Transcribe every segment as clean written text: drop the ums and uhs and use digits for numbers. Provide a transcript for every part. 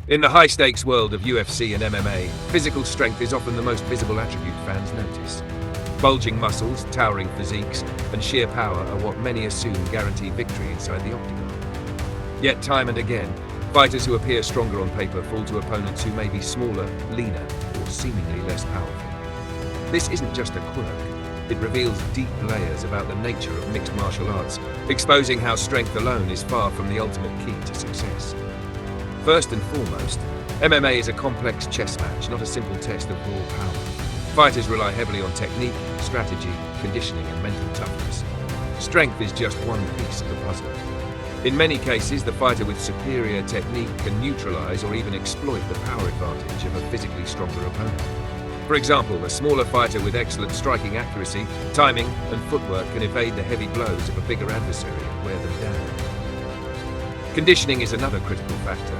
In the high-stakes world of UFC and MMA, physical strength is often the most visible attribute fans notice. Bulging muscles, towering physiques, and sheer power are what many assume guarantee victory inside the octagon. Yet time and again, fighters who appear stronger on paper fall to opponents who may be smaller, leaner, or seemingly less powerful. This isn't just a quirk. It reveals deep layers about the nature of mixed martial arts, exposing how strength alone is far from the ultimate key to success. First and foremost, MMA is a complex chess match, not a simple test of raw power. Fighters rely heavily on technique, strategy, conditioning, and mental toughness. Strength is just one piece of the puzzle. In many cases, the fighter with superior technique can neutralize or even exploit the power advantage of a physically stronger opponent. For example, a smaller fighter with excellent striking accuracy, timing, and footwork can evade the heavy blows of a bigger adversary and wear them down. Conditioning is another critical factor.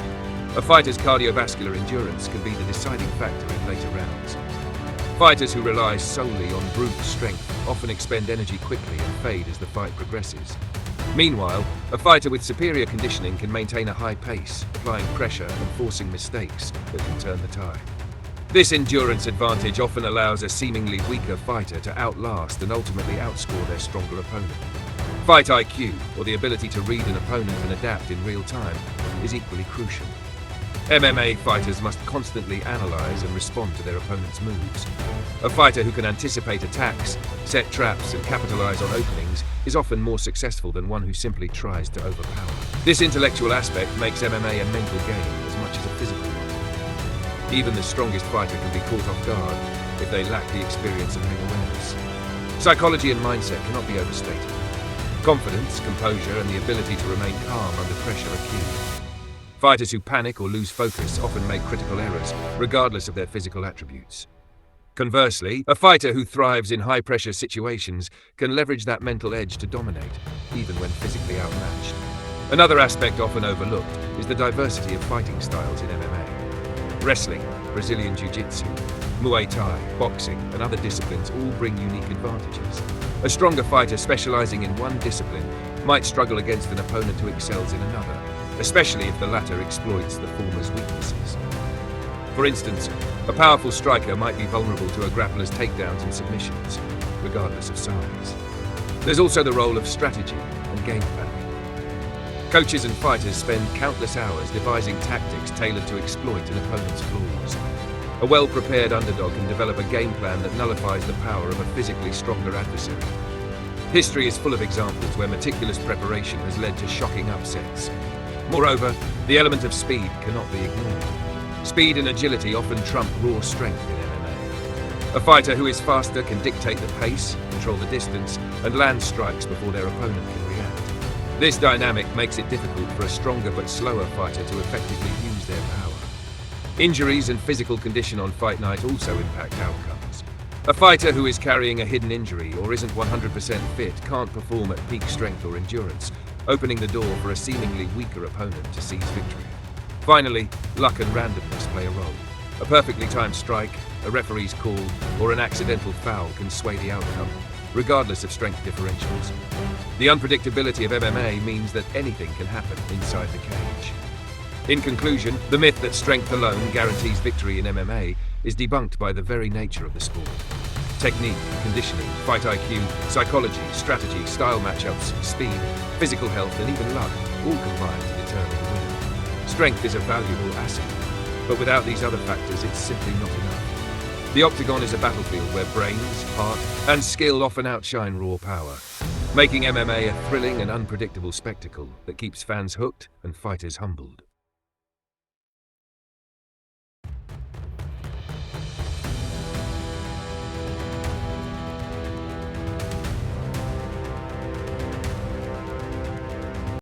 A fighter's cardiovascular endurance can be the deciding factor in later rounds. Fighters who rely solely on brute strength often expend energy quickly and fade as the fight progresses. Meanwhile, a fighter with superior conditioning can maintain a high pace, applying pressure and forcing mistakes that can turn the tide. This endurance advantage often allows a seemingly weaker fighter to outlast and ultimately outscore their stronger opponent. Fight IQ, or the ability to read an opponent and adapt in real time, is equally crucial. MMA fighters must constantly analyze and respond to their opponent's moves. A fighter who can anticipate attacks, set traps, and capitalize on openings is often more successful than one who simply tries to overpower. This intellectual aspect makes MMA a mental game as much as a physical one. Even the strongest fighter can be caught off guard if they lack the experience and ring awareness. Psychology and mindset cannot be overstated. Confidence, composure, and the ability to remain calm under pressure are key. Fighters who panic or lose focus often make critical errors, regardless of their physical attributes. Conversely, a fighter who thrives in high-pressure situations can leverage that mental edge to dominate, even when physically outmatched. Another aspect often overlooked is the diversity of fighting styles in MMA. Wrestling, Brazilian Jiu-Jitsu, Muay Thai, boxing, and other disciplines all bring unique advantages. A stronger fighter specializing in one discipline might struggle against an opponent who excels in another, especially if the latter exploits the former's weaknesses. For instance, a powerful striker might be vulnerable to a grappler's takedowns and submissions, regardless of size. There's also the role of strategy and game planning. Coaches and fighters spend countless hours devising tactics tailored to exploit an opponent's flaws. A well-prepared underdog can develop a game plan that nullifies the power of a physically stronger adversary. History is full of examples where meticulous preparation has led to shocking upsets. Moreover, the element of speed cannot be ignored. Speed and agility often trump raw strength in MMA. A fighter who is faster can dictate the pace, control the distance, and land strikes before their opponent can react. This dynamic makes it difficult for a stronger but slower fighter to effectively use their power. Injuries and physical condition on fight night also impact outcomes. A fighter who is carrying a hidden injury or isn't 100% fit can't perform at peak strength or endurance, opening the door for a seemingly weaker opponent to seize victory. Finally, luck and randomness play a role. A perfectly timed strike, a referee's call, or an accidental foul can sway the outcome, regardless of strength differentials. The unpredictability of MMA means that anything can happen inside the cage. In conclusion, the myth that strength alone guarantees victory in MMA is debunked by the very nature of the sport. Technique, conditioning, fight IQ, psychology, strategy, style matchups, speed, physical health, and even luck all combine to determine the winner. Strength is a valuable asset, but without these other factors, it's simply not enough. The octagon is a battlefield where brains, heart, and skill often outshine raw power, making MMA a thrilling and unpredictable spectacle that keeps fans hooked and fighters humbled.